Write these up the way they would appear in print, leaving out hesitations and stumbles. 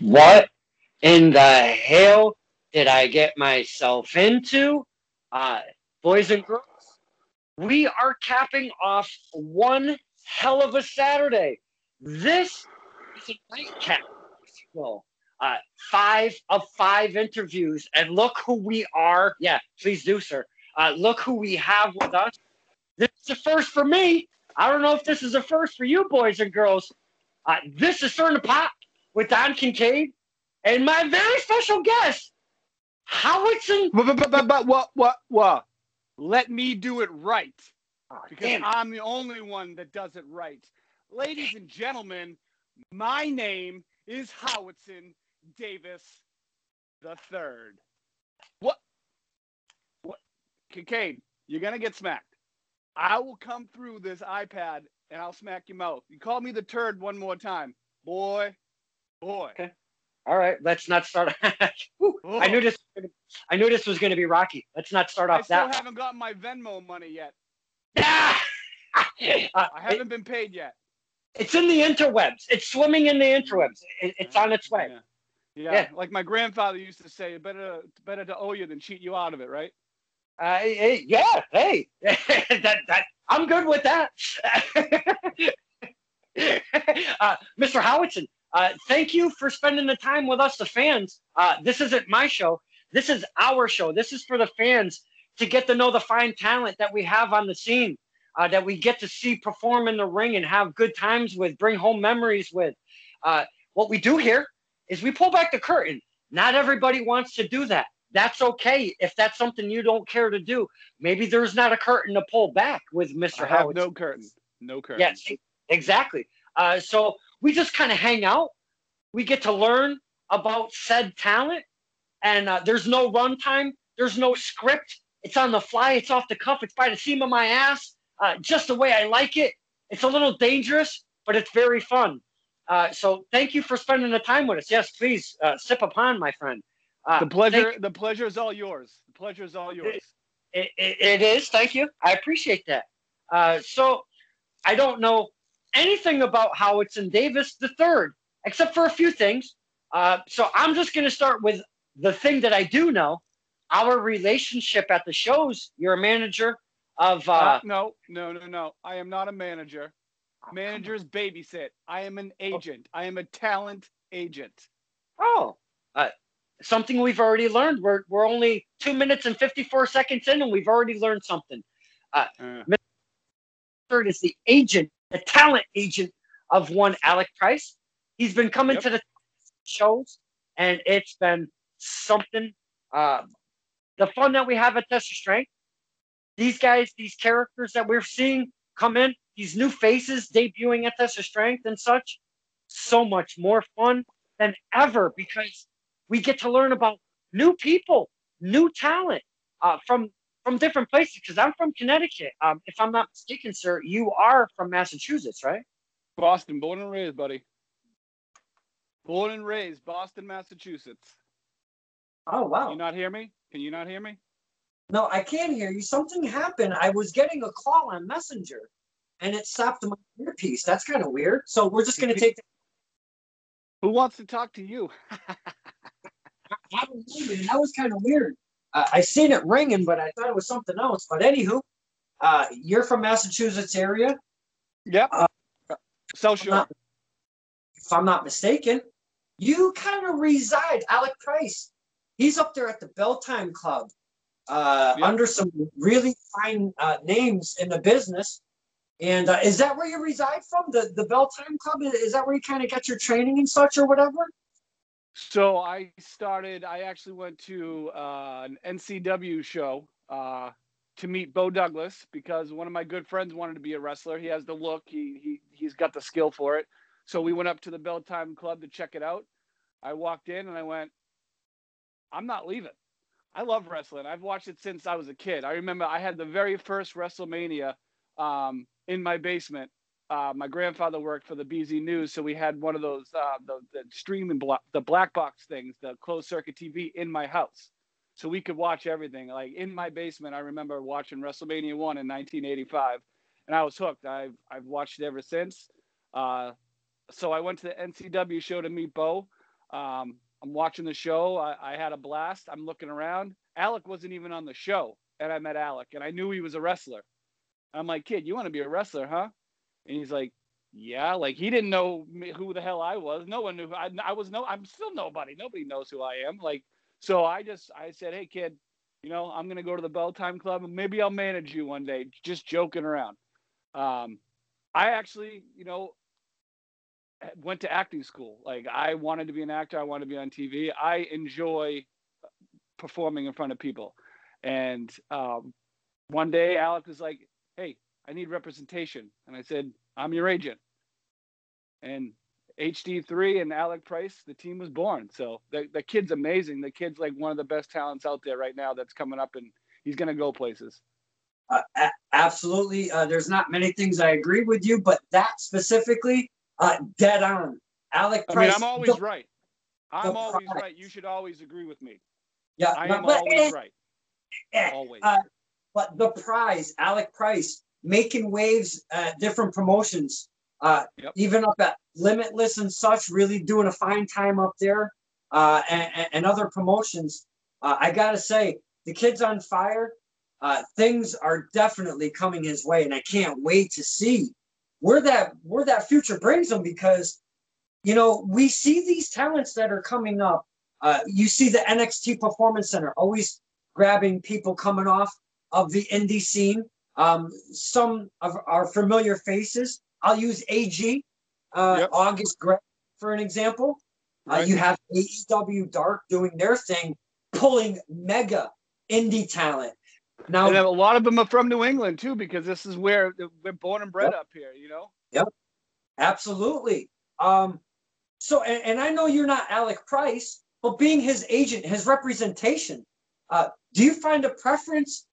What in the hell did I get myself into? Uh, Boys and girls, we are capping off one hell of a Saturday. This is a nightcap. Well, uh, 5 of 5 interviews, and look who we are. Yeah, please do, sir. Look who we have with us. This is a first for me. I don't know if this is a first for you, boys and girls. This is Starting to Pop with Don Kincaid and my very special guest, Howitson. What? Let me do it right. Because Damn it. I'm the only one that does it right. Ladies and gentlemen, my name is Howitson Davis III. What? Kincaid, you're going to get smacked. I will come through this iPad and I'll smack your mouth. You call me the turd one more time. Boy. Okay. All right, let's not start. I knew this. I knew this was going to be rocky. Let's not start off that. I still haven't gotten my Venmo money yet. I haven't been paid yet. It's in the interwebs. It's swimming in the interwebs. It's on its way. Yeah. Like my grandfather used to say, better to owe you than cheat you out of it, right? Yeah. Hey, that I'm good with that. Mr. Howitson, thank you for spending the time with us, the fans. This isn't my show. This is our show. This is for the fans to get to know the fine talent that we have on the scene, that we get to see perform in the ring and have good times with, bring home memories with. What we do here is we pull back the curtain. Not everybody wants to do that. That's okay if that's something you don't care to do. Maybe there's not a curtain to pull back with Mr. Howitson. No curtain. No curtain. Yes, exactly. So we just kind of hang out. We get to learn about said talent, and there's no runtime. There's no script. It's on the fly. It's off the cuff. It's by the seam of my ass, just the way I like it. It's a little dangerous, but it's very fun. So thank you for spending the time with us. Yes, please sip upon, my friend. The pleasure is all yours. The pleasure is all yours. It is. Thank you. I appreciate that. So I don't know anything about Howitson Davis III, except for a few things. So I'm just going to start with the thing that I do know. Our relationship at the shows. You're a manager of... No. I am not a manager. Managers babysit. I am an agent. I am a talent agent. Oh, something we've already learned. We're only 2 minutes and 54 seconds in, and we've already learned something. Mr. Third is the agent, the talent agent of one Alec Price. He's been coming to the shows, and it's been something. The fun that we have at Test of Strength. These guys, these characters that we're seeing come in, these new faces debuting at Test of Strength and such, so much more fun than ever because we get to learn about new people, new talent from different places. Because I'm from Connecticut. If I'm not mistaken, sir, you are from Massachusetts, right? Boston, born and raised, buddy. Born and raised, Boston, Massachusetts. Oh, wow. Can you not hear me? Can you not hear me? No, I can't hear you. Something happened. I was getting a call on Messenger, and it stopped my earpiece. That's kind of weird. So we're just going to take... Who wants to talk to you? I don't know, man. That was kind of weird. I seen it ringing, but I thought it was something else. But anywho, you're from Massachusetts area? Yep. So sure. If I'm not mistaken, you kind of reside, Alec Price. He's up there at the Belltime Club under some really fine names in the business. And is that where you reside from, the Belltime Club? Is that where you kind of get your training and such or whatever? So I actually went to an NCW show to meet Bo Douglas because one of my good friends wanted to be a wrestler. He has the look. He's got the skill for it. So we went up to the Belltime Club to check it out. I walked in and I went, I'm not leaving. I love wrestling. I've watched it since I was a kid. I remember I had the very first WrestleMania in my basement. My grandfather worked for the BZ News, so we had one of those the streaming the black box things, the closed circuit TV in my house, so we could watch everything. Like in my basement, I remember watching WrestleMania 1 in 1985, and I was hooked. I've watched it ever since. So I went to the NCW show to meet Bo. I'm watching the show. I had a blast. I'm looking around. Alec wasn't even on the show, and I met Alec, and I knew he was a wrestler. I'm like, kid, you want to be a wrestler, huh? And he's like, yeah. Like, he didn't know who the hell I was. No one knew. I'm still nobody. Nobody knows who I am. Like, so I said, hey, kid, I'm going to go to the Bell Time Club, and maybe I'll manage you one day. Just joking around. I actually, went to acting school. Like, I wanted to be an actor. I wanted to be on TV. I enjoy performing in front of people. And one day Alec was like, hey, I need representation. And I said, I'm your agent. And HD3 and Alec Price, the team was born. So the kid's amazing. The kid's like one of the best talents out there right now that's coming up, and he's going to go places. Absolutely. There's not many things I agree with you, but that specifically, dead on. Alec Price. I'm always right. I'm always right. You should always agree with me. Yeah, I am always right. Always. But the prize, Alec Price, making waves at different promotions, even up at Limitless and such, really doing a fine time up there, and other promotions. I gotta say, the kid's on fire. Things are definitely coming his way, and I can't wait to see where that future brings him, because we see these talents that are coming up. You see the NXT Performance Center always grabbing people coming off of the indie scene. Some of our familiar faces. I'll use AG, August Gray, for an example. Right. You have AEW Dark doing their thing, pulling mega indie talent. Now, and a lot of them are from New England too, because this is where we're born and bred up here. Yep, absolutely. So, and I know you're not Alec Price, but being his agent, his representation, do you find a preference?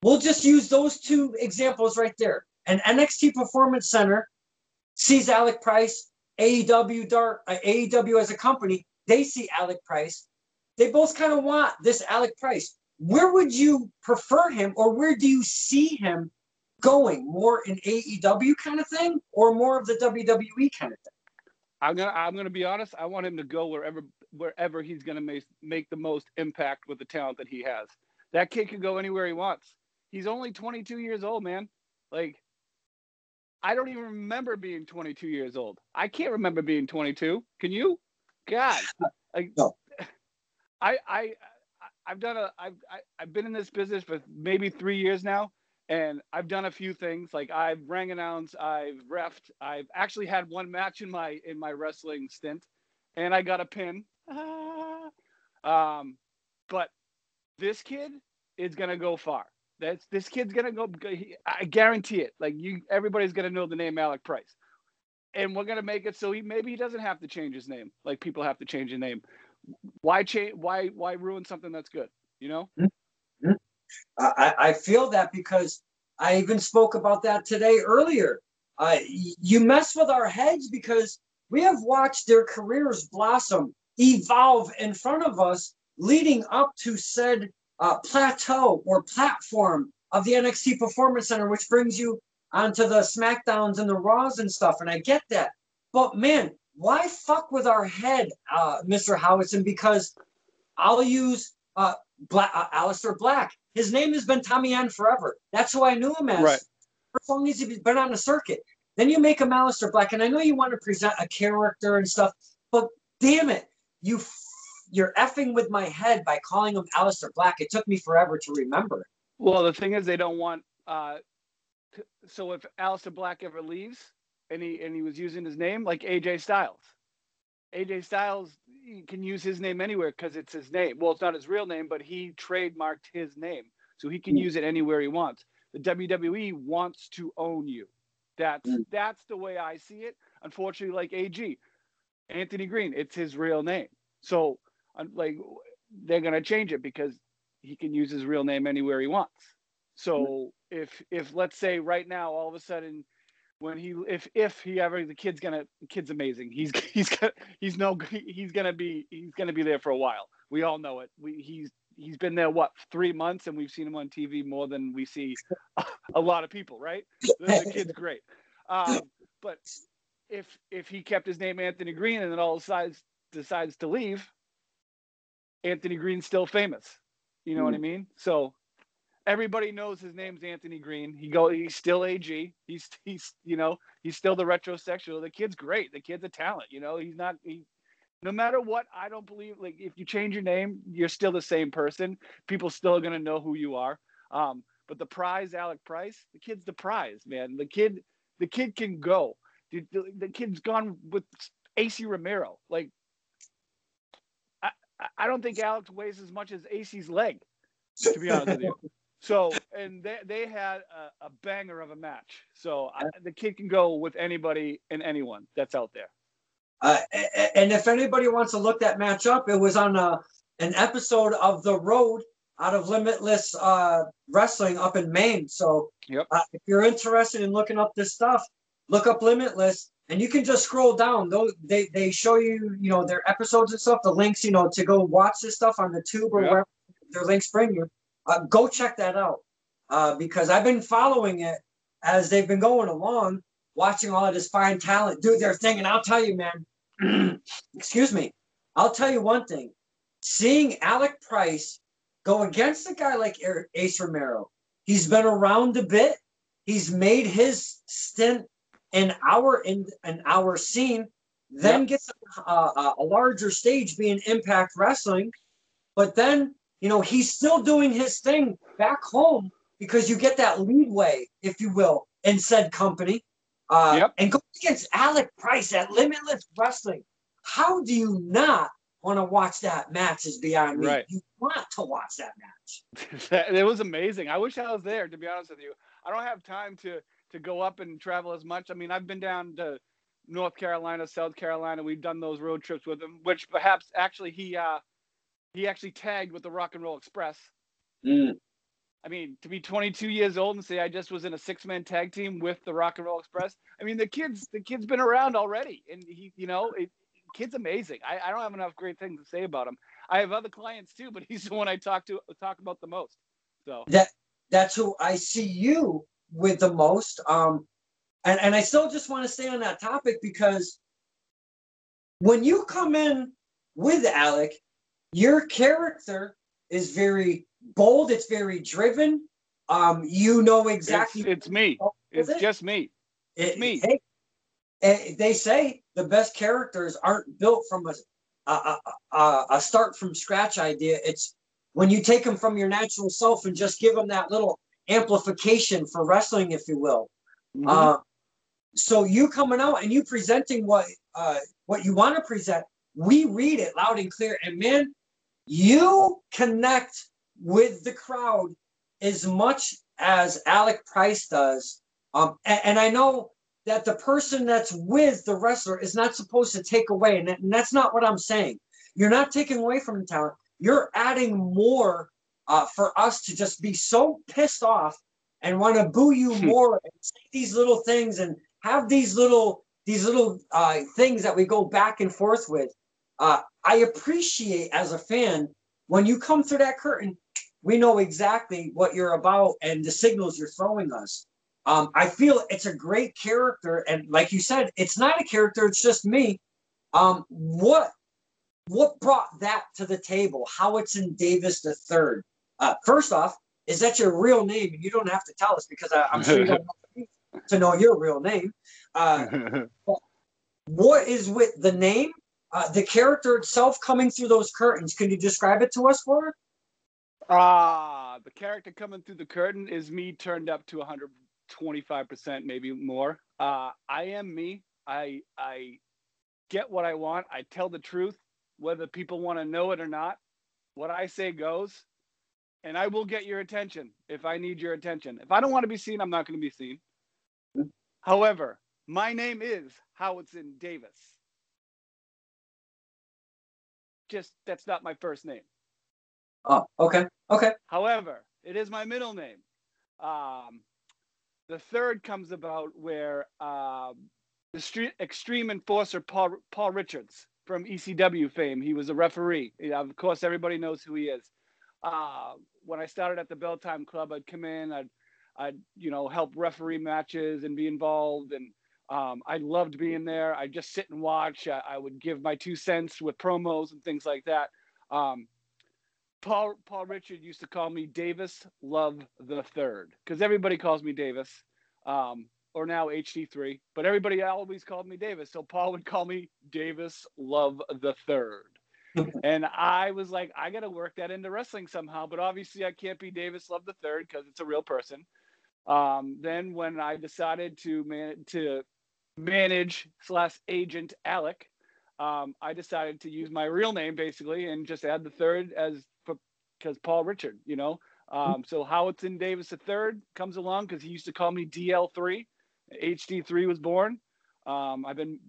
We'll just use those two examples right there. An NXT Performance Center sees Alec Price, AEW Dark, AEW as a company, they see Alec Price. They both kind of want this Alec Price. Where would you prefer him, or where do you see him going? More an AEW kind of thing, or more of the WWE kind of thing? I'm gonna be honest. I want him to go wherever he's gonna make the most impact with the talent that he has. That kid can go anywhere he wants. He's only 22 years old, man. Like, I don't even remember being 22 years old. I can't remember being 22. Can you? God, like, no. I've been in this business for maybe 3 years now, and I've done a few things. Like, I've ring announced, I've reffed, I've actually had one match in my wrestling stint, and I got a pin. But this kid is gonna go far. This kid's gonna go. I guarantee it. Like, everybody's gonna know the name Alec Price, and we're gonna make it so maybe he doesn't have to change his name. Like, people have to change their name. Why change? Why ruin something that's good? Mm-hmm. I feel that, because I even spoke about that today earlier. You mess with our heads, because we have watched their careers blossom, evolve in front of us, leading up to said plateau or platform of the NXT Performance Center, which brings you onto the SmackDowns and the Raws and stuff. And I get that. But man, why fuck with our head, Mr. Howitson? Because I'll use Aleister Black. His name has been Tommy End forever. That's who I knew him as. Right. For as long as he's been on the circuit. Then you make him Aleister Black. And I know you want to present a character and stuff, but damn it, you're effing with my head by calling him Aleister Black. It took me forever to remember. Well, the thing is, they don't want. So if Aleister Black ever leaves, and he was using his name, like AJ Styles. AJ Styles, he can use his name anywhere because it's his name. Well, it's not his real name, but he trademarked his name, so he can use it anywhere he wants. The WWE wants to own you. That's the way I see it. Unfortunately, like AG, Anthony Green, it's his real name. So, like, they're gonna change it because he can use his real name anywhere he wants. So if let's say right now, all of a sudden, when the kid's amazing. He's gonna be there for a while. We all know it. He's been there 3 months, and we've seen him on TV more than we see a lot of people, right? The kid's great. But if he kept his name Anthony Green, and then all of a sudden decides to leave, Anthony Green's still famous. You know what I mean? So everybody knows his name's Anthony Green. He's still AG. He's he's still the retrosexual. The kid's great. The kid's a talent. No matter what, I don't believe, like, if you change your name, you're still the same person. People still are gonna know who you are. But the prize, Alec Price, the kid's the prize, man. The kid can go. The kid's gone with AC Romero. Like, I don't think Alex weighs as much as AC's leg, to be honest with you. So, and they had a banger of a match. So the kid can go with anybody and anyone that's out there. And if anybody wants to look that match up, it was on an episode of The Road out of Limitless Wrestling up in Maine. So yep. If you're interested in looking up this stuff, look up Limitless, and you can just scroll down. They show you, their episodes and stuff, the links, to go watch this stuff on the tube or wherever their links bring you. Go check that out because I've been following it as they've been going along, watching all of this fine talent do their thing. And I'll tell you, man, excuse me, I'll tell you one thing. Seeing Alec Price go against a guy like Ace Romero, he's been around a bit. He's made his stint in our scene, then gets a larger stage being Impact Wrestling. But then, he's still doing his thing back home because you get that leadway, if you will, in said company. And go against Alec Price at Limitless Wrestling. How do you not want to watch that match? Is beyond me. Right. You want to watch that match. It was amazing. I wish I was there, to be honest with you. I don't have time to go up and travel as much. I mean, I've been down to North Carolina, South Carolina. We've done those road trips with him, which perhaps actually he actually tagged with the Rock and Roll Express. I mean, to be 22 years old and say I just was in a 6-man tag team with the Rock and Roll Express. I mean, the kid's been around already, and kid's amazing. I don't have enough great things to say about him. I have other clients too, but he's the one I talk about the most. So that's who I see you with the most. And I still just want to stay on that topic because when you come in with Alec, your character is very bold. It's very driven. You know exactly. It's me. It's just me. It's me. Hey, they say the best characters aren't built from a start from scratch idea. It's when you take them from your natural self and just give them that little amplification for wrestling, if you will. So you coming out and you presenting what you want to present, we read it loud and clear. And man, you connect with the crowd as much as Alec Price does. And I know that the person that's with the wrestler is not supposed to take away. And that's not what I'm saying. You're not taking away from the talent. You're adding more for us to just be so pissed off and want to boo you more and say these little things and have these little things that we go back and forth with. I appreciate as a fan when you come through that curtain, we know exactly what you're about and the signals you're throwing us. I feel it's a great character, and like you said, it's not a character; it's just me. What brought that to the table? Howitson Davis III. First off, is that your real name? And you don't have to tell us because I'm sure you don't want to know your real name. What is with the name? The character itself coming through those curtains. Can you describe it to us for it? The character coming through the curtain is me turned up to 125%, maybe more. I am me. I get what I want. I tell the truth, whether people want to know it or not. What I say goes, and I will get your attention if I need your attention. If I don't want to be seen, I'm not going to be seen. However, my name is Howitson Davis. Just that's not my first name. Oh, okay. However, it is my middle name. The third comes about where the extreme enforcer Paul Richards from ECW fame. He was a referee. Of course, everybody knows who he is. When I started at the Belltime Club, I'd come in, I'd help referee matches and be involved. And I loved being there. I just sit and watch. I would give my 2 cents with promos and things like that. Paul Richard used to call me Davis Love the Third, because everybody calls me Davis, or now HD3, but everybody always called me Davis. So Paul would call me Davis Love the Third. And I was like, I got to work that into wrestling somehow, but obviously I can't be Davis Love the Third because it's a real person. Then when I decided to manage / agent Alec, I decided to use my real name basically and just add the third because Paul Richard, so Howitson Davis III comes along because he used to call me DL3. HD3 was born. I've been,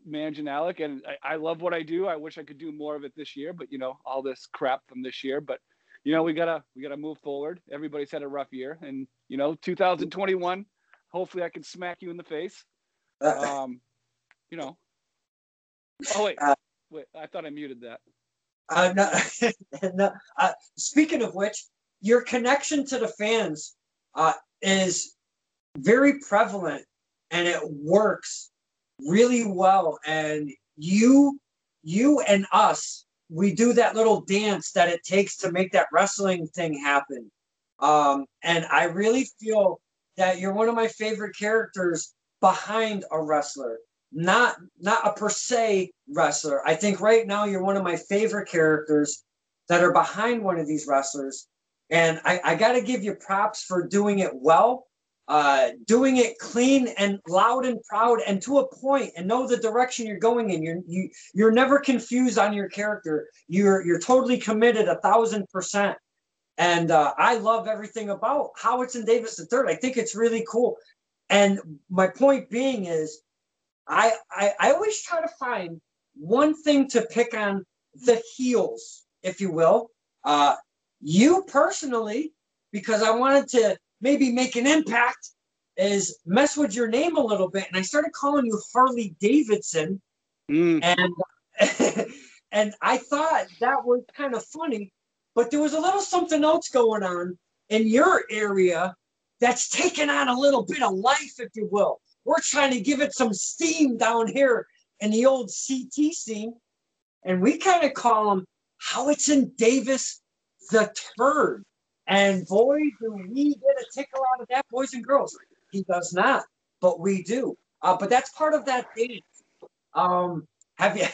managing Alec, and I love what I do. I wish I could do more of it this year, but all this crap from this year. But we gotta move forward. Everybody's had a rough year, and 2021. Hopefully, I can smack you in the face. Oh wait, I thought I muted that. No, no. Speaking of which, your connection to the fans is very prevalent, and it works really well. And you and us, we do that little dance that it takes to make that wrestling thing happen. And I really feel that you're one of my favorite characters behind a wrestler, not a per se wrestler. I think right now you're one of my favorite characters that are behind one of these wrestlers. And I got to give you props for doing it well. Doing it clean and loud and proud and to a point, and know the direction you're going in. You're never confused on your character. You're totally committed 1,000%. And I love everything about Howitson Davis III. I think it's really cool. And my point being is, I always try to find one thing to pick on the heels, if you will. You personally, because I wanted to maybe make an impact, is mess with your name a little bit. And I started calling you Harley Davidson. And and I thought that was kind of funny, but there was a little something else going on in your area that's taken on a little bit of life, if you will. We're trying to give it some steam down here in the old CT scene. And we kind of call him Howitson Davis the Third. And boy, do we get a tickle out of that, boys and girls. He does not, but we do. But that's part of that dance. Have you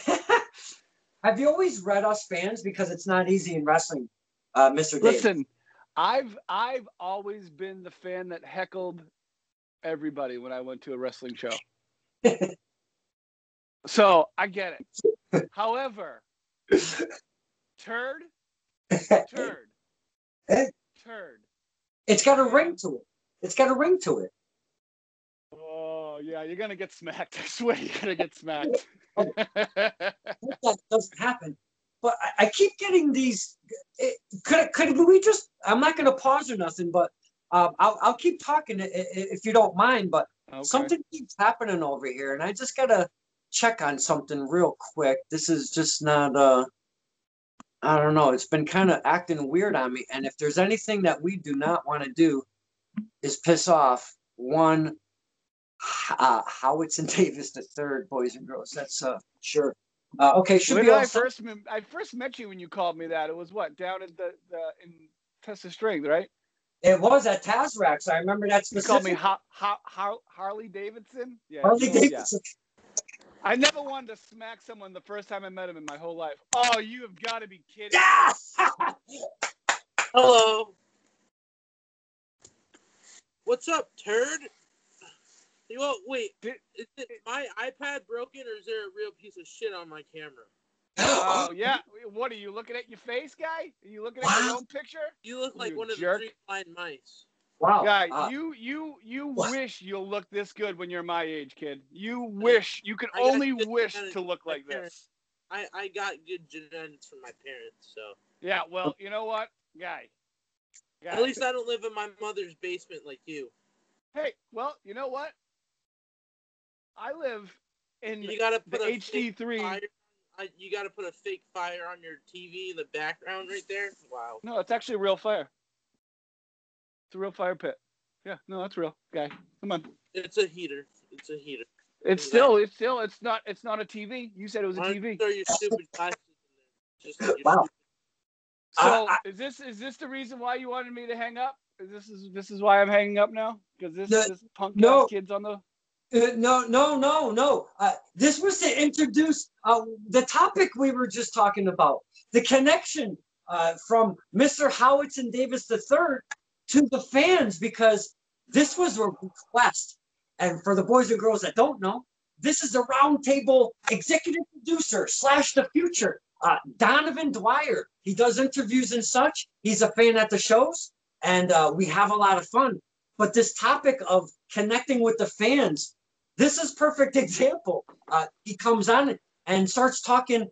have you always read us fans? Because it's not easy in wrestling, Mr. Davis. Listen, I've always been the fan that heckled everybody when I went to a wrestling show. So I get it. However, turd. It's got a ring to it. Oh yeah, you're gonna get smacked. I swear you're gonna get smacked. That doesn't happen. But I keep getting these. Could we just? I'm not gonna pause or nothing, but I'll keep talking if you don't mind. But something keeps happening over here, and I just gotta check on something real quick. This is just not. I don't know. It's been kind of acting weird on me. And if there's anything that we do not want to do, is piss off one Howitson Davis III, boys and girls. That's sure. Okay, should be. I first met you when you called me that. It was what, down at the in Test of Strength, right? It was at Tazrax. I remember that specifically. You called me Harley Davidson. Yeah, Harley Davidson. Yeah. I never wanted to smack someone the first time I met him in my whole life. Oh, you have got to be kidding. Yes! Hello. What's up, turd? Wait, is it my iPad broken, or is there a real piece of shit on my camera? Oh, yeah. What, are you looking at your face, guy? Are you looking at your own picture? You look like one of the 3 blind mice. Wow. Guy, you wish you'll look this good when you're my age, kid. You wish. You can only wish to look like this. I got good genetics from my parents, so. Yeah, well, you know what, guy? At least I don't live in my mother's basement like you. Hey, well, you know what? I live in you gotta put the a HD3. You got to put a fake fire on your TV in the background right there. Wow. No, it's actually a real fire. It's a real fire pit. Yeah, no, that's real, guy. Come on. It's a heater. It's not a TV. You said it was a TV. Throw your stupid glasses in there. Just like your Wow. So is this the reason why you wanted me to hang up? This is why I'm hanging up now? Because this punk ass kid's on the. No. This was to introduce the topic we were just talking about, the connection from Mr. Howitson Davis III to the fans, because this was a request. And for the boys and girls that don't know, this is a roundtable executive producer / the future, Donovan Dwyer. He does interviews and such. He's a fan at the shows, and we have a lot of fun. But this topic of connecting with the fans, this is perfect example. He comes on and starts talking.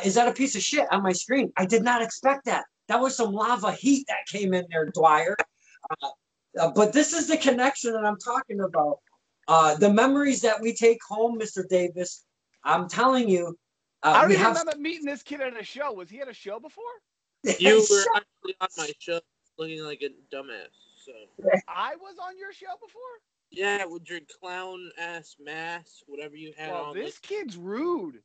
Is that a piece of shit on my screen? I did not expect that. That was some lava heat that came in there, Dwyer. But this is the connection that I'm talking about. The memories that we take home, Mr. Davis. I'm telling you. I don't even remember meeting this kid at a show. Was he at a show before? You were actually on my show looking like a dumbass. So I was on your show before? Yeah, with your clown ass mask, whatever you had on. This kid's rude.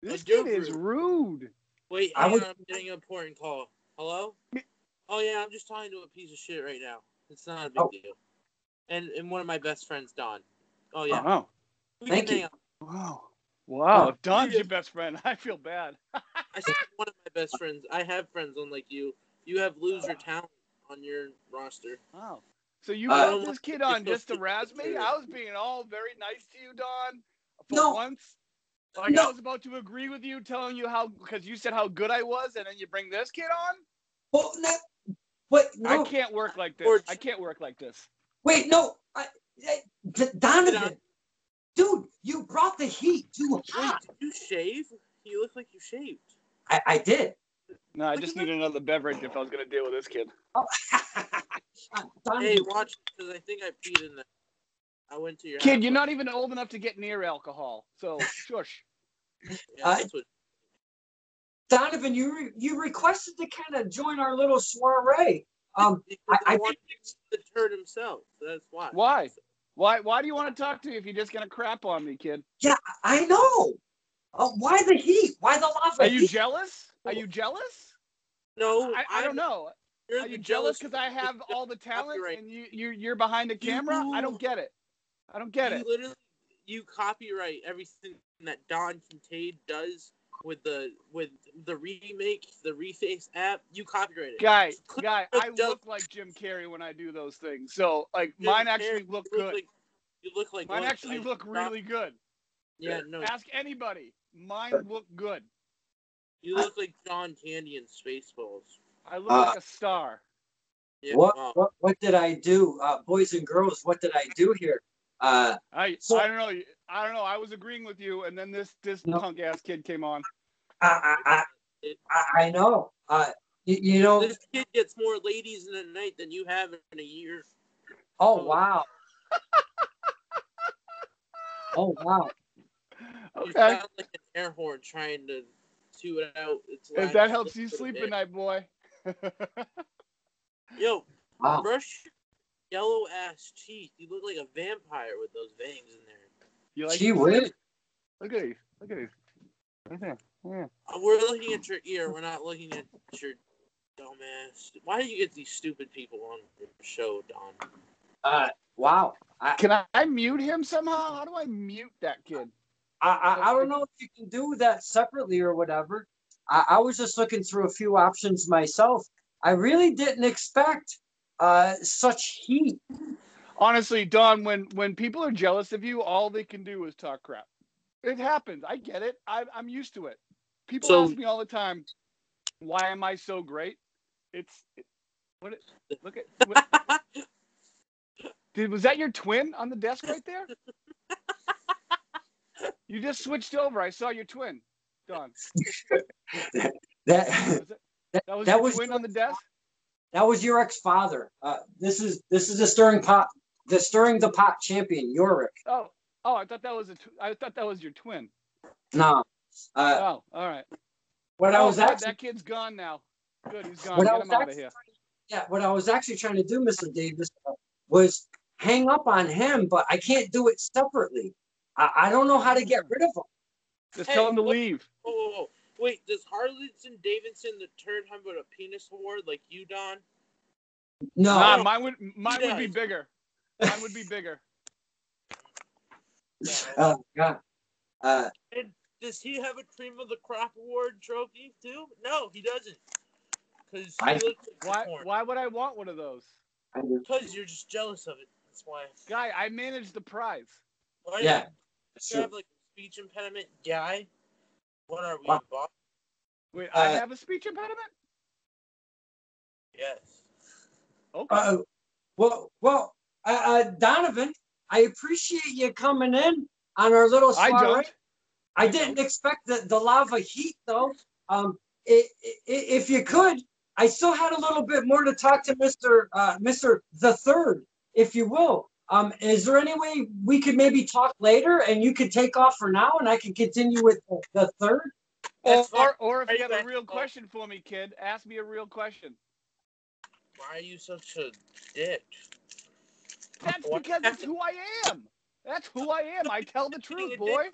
This kid is rude. Wait, hang on, I'm getting an important call. Hello? Oh yeah, I'm just talking to a piece of shit right now. It's not a big deal. And one of my best friends, Don. Oh yeah. Oh. Thank you. Wow. If Don's your best friend, I feel bad. I said one of my best friends. I have friends unlike you. You have loser talent on your roster. Wow. So you brought this kid on just to razz me? I was being all very nice to you, Don. For once. Like I was about to agree with you, telling you because you said how good I was, and then you bring this kid on? Well, no. I can't work like this. I can't work like this. Wait, no. Donovan. Dude, you brought the heat too hot. Wait, did you shave? You look like you shaved. I did. No, I just need another beverage if I was going to deal with this kid. Oh. Hey, watch, because I think I peed in there. I went to your kid, house. You're not even old enough to get near alcohol, so shush. Yeah, that's what... Donovan, you requested to kind of join our little soiree. I want the turd himself, so that's why. Why? Why do you want to talk to me if you're just going to crap on me, kid? Yeah, I know. Why the heat? Why the lava? Are you jealous? Are you jealous? No, I don't know. Are you jealous because I have all the talent and you're behind the camera? I don't get it. I don't get it. Literally, you copyright everything that Don Kincaid does with the remake, the Reface app. You copyright it. Guy, I look like Jim Carrey when I do those things. So, like, mine actually look good. You look like mine actually look really good. Yeah, no. Ask anybody. Mine look good. You look like John Candy in Spaceballs. I look like a star. Yeah, what did I do, boys and girls? What did I do here? I don't know. I don't know. I was agreeing with you, and then this punk ass kid came on. I know. You know. This kid gets more ladies in a night than you have in a year. Oh wow. Oh wow. You sound like an air horn trying to toot out. If that helps you sleep at night, boy. Yo, brush yellow ass teeth. You look like a vampire with those fangs in there. You like? Gee whiz. Look at these. Right there. Yeah. We're looking at your ear. We're not looking at your dumbass. Why do you get these stupid people on your show, Don? Wow. Can I mute him somehow? How do I mute that kid? I don't know if you can do that separately or whatever. I was just looking through a few options myself. I really didn't expect such heat. Honestly, Don, when people are jealous of you, all they can do is talk crap. It happens. I get it. I'm used to it. People ask me all the time, why am I so great? Was that your twin on the desk right there? You just switched over. I saw your twin, Don. That was your twin on the desk? That was your ex-father. This is the stirring the pot champion, Yorick. Oh, I thought that was your twin. No. All right. That kid's gone now. Good, he's gone. Get him out of here. Yeah, what I was actually trying to do, Mr. Davis, was hang up on him, but I can't do it separately. I don't know how to get rid of him. Just tell him to what- leave. Whoa. Wait, does Howitson Davis III have a penis award like you, Don? No. Nah, mine would be bigger. Mine would be bigger. Oh God. And does he have a cream of the crop award trophy too? No, he doesn't. Because he looks like porn. Why would I want one of those? Because you're just jealous of it. That's why. Guy, I managed the prize. Why Yeah. do you have like a speech impediment guy? What are we, Wow. boss? Wait, I have a speech impediment? Yes. Okay. Well, Donovan, I appreciate you coming in on our little soiree. I don't. I didn't expect the lava heat though. If you could, I still had a little bit more to talk to Mr. the Third, if you will. Is there any way we could maybe talk later and you could take off for now and I can continue with the third? Or if you have a real question for me, kid, ask me a real question. Why are you such a dick? That's because it's who I am. That's who I am. I tell the truth, boy.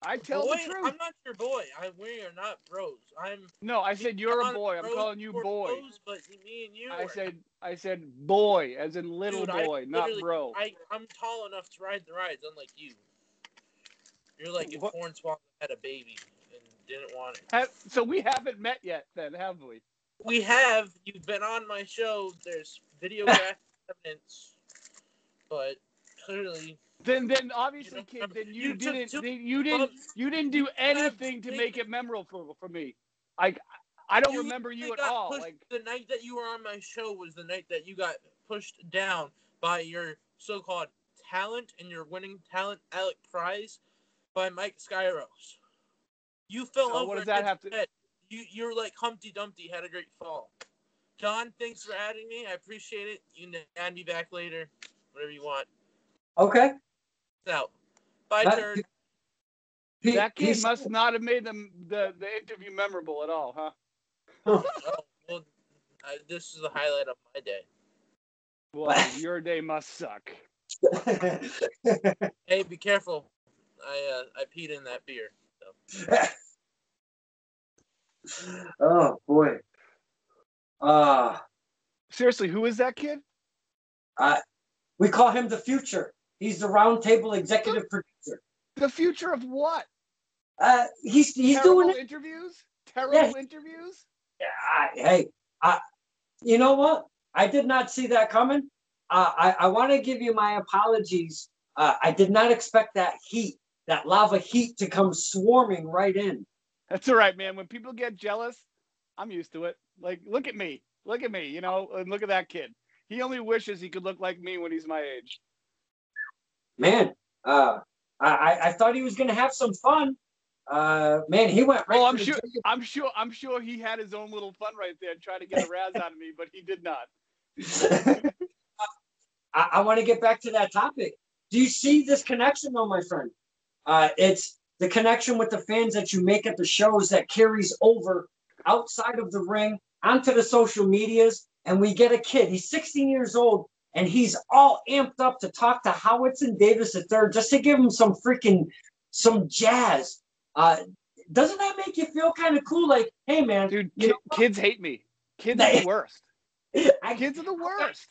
I tell the truth. I'm not your boy. We are not bros. No, I said you're a boy. I'm bros calling you boy. Bros, but me and you. I said boy, as in little boy, not bro. I'm tall enough to ride the rides, unlike you. You're like if Hornswoggle had a baby and didn't want it. So we haven't met yet, then, have we? We have. You've been on my show. There's videographic evidence, but clearly. Then obviously, kid, then you didn't do anything to make it memorable for me. I don't remember you at all. Like the night that you were on my show was the night that you got pushed down by your so-called talent and your winning talent Alec prize by Mike Skyros. You fell over. What does that have to? You're like Humpty Dumpty had a great fall. John, thanks for adding me. I appreciate it. You can add me back later, whatever you want. Okay. Out. Bye, turd. That kid must not have made the interview memorable at all, huh? Oh, well, this is the highlight of my day. Well, your day must suck. Hey, be careful. I peed in that beer. So. Oh boy. Seriously, who is that kid? We call him the Future. He's the Roundtable executive producer. The future of what? He's terrible doing interviews. Terrible interviews. Hey, you know what? I did not see that coming. I want to give you my apologies. I did not expect that lava heat to come swarming right in. That's all right, man. When people get jealous, I'm used to it. Like, look at me, you know, and look at that kid. He only wishes he could look like me when he's my age. Man, I thought he was going to have some fun. Man, he went right. Oh, I'm sure he had his own little fun right there, trying to get a razz out of me, but he did not. I want to get back to that topic. Do you see this connection, though, my friend? It's the connection with the fans that you make at the shows that carries over outside of the ring onto the social medias, and we get a kid. He's 16 years old, and he's all amped up to talk to Howitson Davis III just to give him some jazz. Doesn't that make you feel kind of cool? Like, hey, man. Dude, kids hate me. Kids are the worst. Kids are the worst.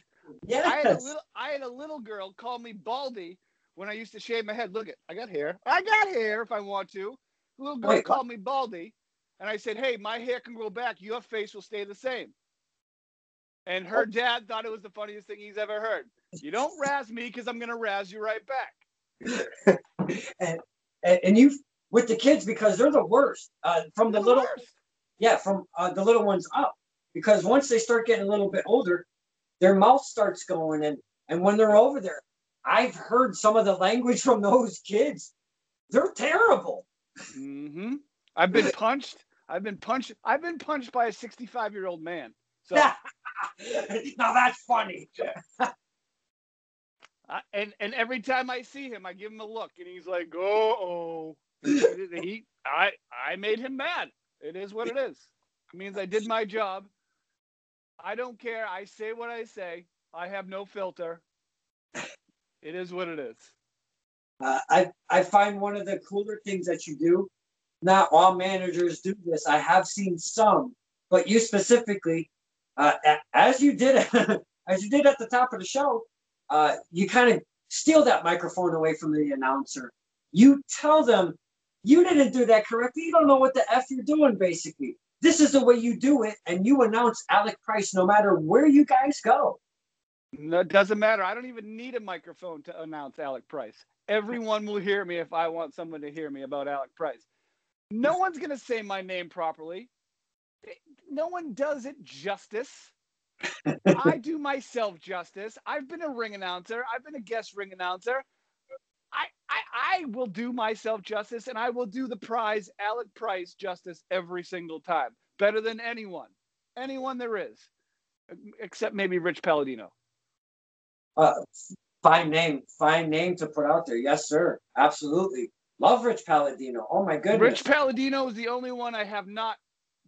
Yes. I had a little girl call me Baldy when I used to shave my head. Look, I got hair. I got hair if I want to. The little girl called me Baldy, and I said, hey, my hair can grow back. Your face will stay the same. And her dad thought it was the funniest thing he's ever heard. You don't razz me because I'm going to razz you right back. and you with the kids, because they're the worst. From the little ones up. Because once they start getting a little bit older, their mouth starts going, and when they're over there, I've heard some of the language from those kids. They're terrible. Mm-hmm. I've been punched by a 65-year-old man. So now that's funny. And every time I see him, I give him a look, and he's like, "Oh." I made him mad. It is what it is. It means I did my job. I don't care. I say what I say. I have no filter. It is what it is. I find one of the cooler things that you do. Not all managers do this. I have seen some, but you specifically, as you did as you did at the top of the show, you kind of steal that microphone away from the announcer. You tell them you didn't do that correctly. You don't know what the f you're doing. Basically, this is the way you do it, and you announce Alec Price no matter where you guys go. No, it doesn't matter. I don't even need a microphone to announce Alec Price. Everyone will hear me if I want someone to hear me about Alec Price. No one's going to say my name properly. No one does it justice. I do myself justice. I've been a ring announcer. I've been a guest ring announcer. I will do myself justice, and I will do the prize Alec Price justice every single time. Better than anyone there is, except maybe Rich Palladino. Fine name to put out there. Yes, sir. Absolutely. Love Rich Palladino. Oh my goodness. Rich Palladino is the only one I have not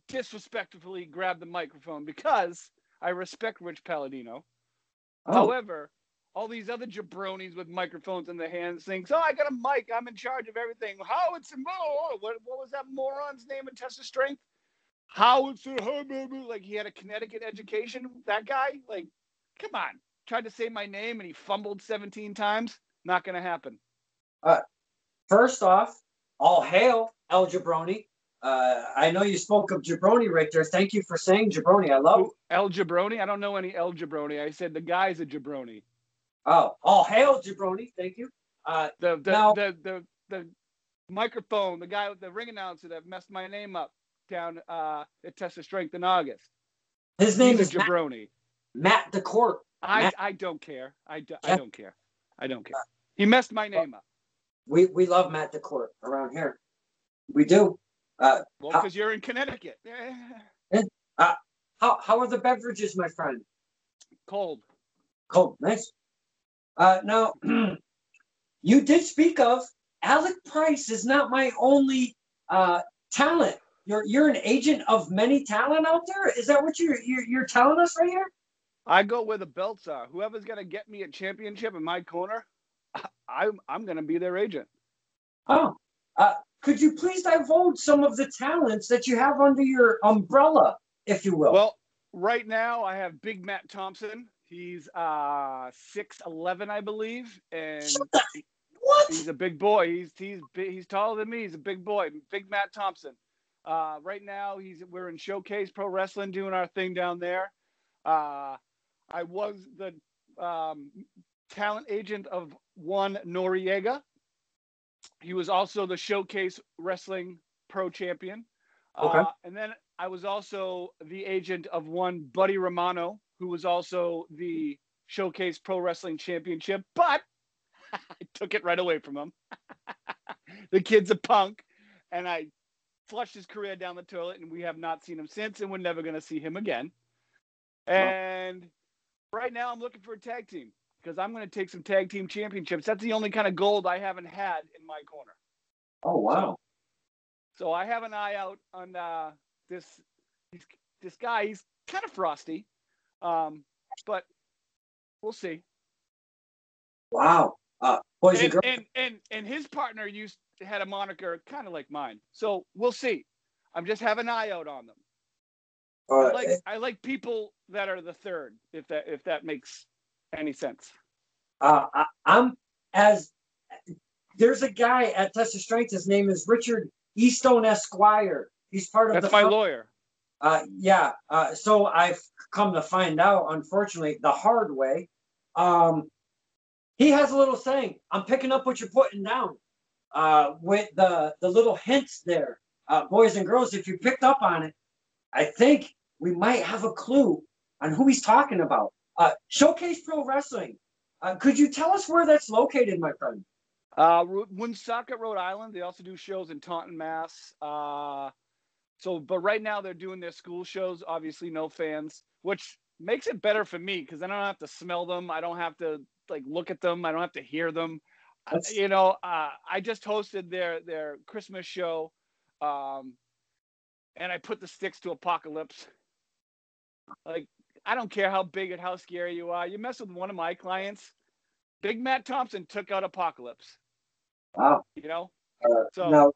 disrespectfully grabbed the microphone because I respect Rich Palladino. Oh. However, all these other jabronis with microphones in their hands think, I got a mic. I'm in charge of everything. Howitson, what was that moron's name in Test of Strength? Howitson, like he had a Connecticut education. That guy, like, come on. Tried to say my name and he fumbled 17 times. Not going to happen. First off, all hail El Jabroni. I know you spoke of Jabroni right there. Thank you for saying Jabroni. I love it. El Jabroni? I don't know any El Jabroni. I said the guy's a Jabroni. Oh, all hail Jabroni. Thank you. The microphone, the guy with the ring announcer that messed my name up down at Test of Strength in August. His name is Jabroni. Matt DeCourt. I don't care. I don't care. I don't care. He messed my name up. We love Matt DeCourt around here. We do. Well, because you're in Connecticut. How are the beverages, my friend? Cold. Nice. Now, you did speak of Alec Price is not my only talent. You're an agent of many talent out there. Is that what you're telling us right here? I go where the belts are. Whoever's gonna get me a championship in my corner, I'm gonna be their agent. Oh, could you please divulge some of the talents that you have under your umbrella, if you will? Well, right now I have Big Matt Thompson. He's 6'11", I believe, and what? He's a big boy. He's taller than me. He's a big boy. Big Matt Thompson. Right now we're in Showcase Pro Wrestling doing our thing down there. I was the talent agent of one Noriega. He was also the Showcase Wrestling Pro Champion. Okay. And then I was also the agent of one Buddy Romano, who was also the Showcase Pro Wrestling Championship, but I took it right away from him. The kid's a punk, and I flushed his career down the toilet, and we have not seen him since, and we're never going to see him again. And right now I'm looking for a tag team because I'm going to take some tag team championships. That's the only kind of gold I haven't had in my corner. Oh, wow. So I have an eye out on this guy. He's kind of frosty, but we'll see. Wow. Boys and girls. And his partner had a moniker kind of like mine. So we'll see. I'm just having an eye out on them. I like people that are the third, if that makes any sense. There's a guy at Test of Strength. His name is Richard Eastone Esquire. He's part of That's my lawyer. Yeah. So I've come to find out, unfortunately, the hard way. He has a little saying. I'm picking up what you're putting down. With the little hints there, boys and girls. If you picked up on it, I think we might have a clue on who he's talking about. Showcase Pro Wrestling. Could you tell us where that's located, my friend? Woonsocket, Rhode Island. They also do shows in Taunton, Mass. But right now they're doing their school shows. Obviously, no fans, which makes it better for me because I don't have to smell them. I don't have to look at them. I don't have to hear them. I just hosted their Christmas show, and I put the sticks to Apocalypse. I don't care how big and how scary you are. You mess with one of my clients, Big Matt Thompson took out Apocalypse. Wow. You know, So now,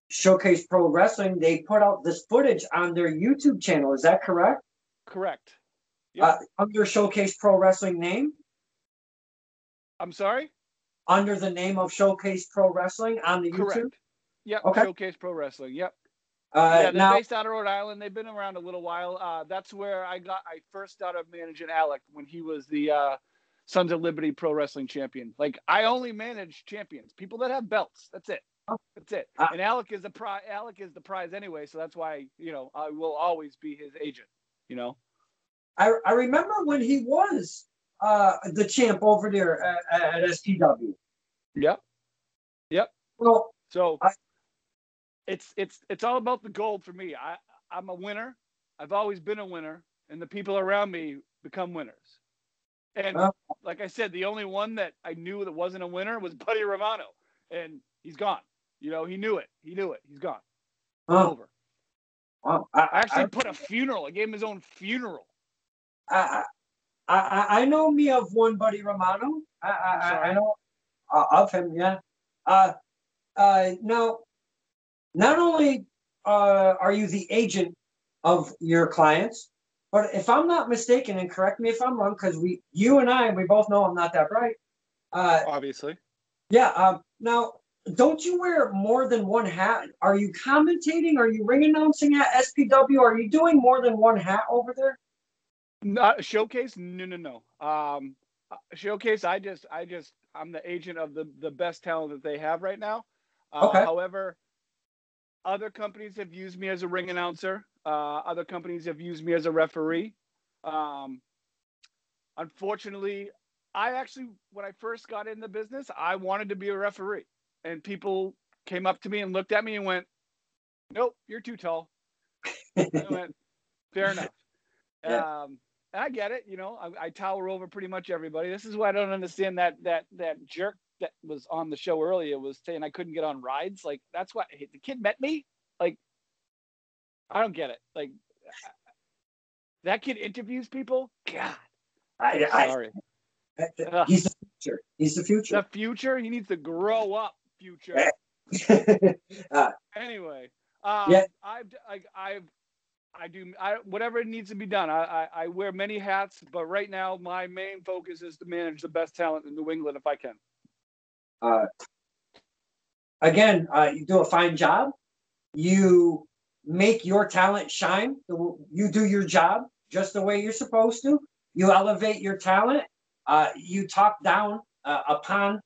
Showcase Pro Wrestling, they put out this footage on their YouTube channel. Is that correct? Correct. Yep. Under Showcase Pro Wrestling name? I'm sorry? Under the name of Showcase Pro Wrestling on the Correct. YouTube? Yep. Okay. Showcase Pro Wrestling. Yep. They're based out of Rhode Island. They've been around a little while. That's where I first started managing Alec when he was the Sons of Liberty Pro Wrestling champion. Like, I only manage champions, people that have belts. That's it. That's it. And Alec is the prize anyway, so that's why, I will always be his agent. I remember when he was the champ over there at SPW. Yep. Well, so it's all about the gold for me. I'm a winner. I've always been a winner, and the people around me become winners. And like I said, the only one that I knew that wasn't a winner was Buddy Romano, and he's gone. He knew it. He's gone. Over. Wow. I actually put a funeral. I gave him his own funeral. I know me of one Buddy Romano. I know of him. Yeah. Now, not only are you the agent of your clients, but if I'm not mistaken, and correct me if I'm wrong, because you and I both know I'm not that bright. Obviously. Yeah. Now, don't you wear more than one hat? Are you commentating? Are you ring announcing at SPW? Are you doing more than one hat over there? Not Showcase? No. Showcase, I'm the agent of the best talent that they have right now. Okay. However, other companies have used me as a ring announcer. Other companies have used me as a referee. Unfortunately, when I first got in the business, I wanted to be a referee. And people came up to me and looked at me and went, "Nope, you're too tall." I went, "Fair enough." Yeah. And I get it. I tower over pretty much everybody. This is why I don't understand that jerk that was on the show earlier was saying I couldn't get on rides. Like, that's why the kid met me. Like, I don't get it. Like, that kid interviews people. God, sorry. He's the future. He's the future. The future. He needs to grow up. Future. Anyway, yeah. I do whatever needs to be done. I wear many hats, but right now my main focus is to manage the best talent in New England if I can. Again, you do a fine job. You make your talent shine. You do your job just the way you're supposed to. You elevate your talent. You talk down upon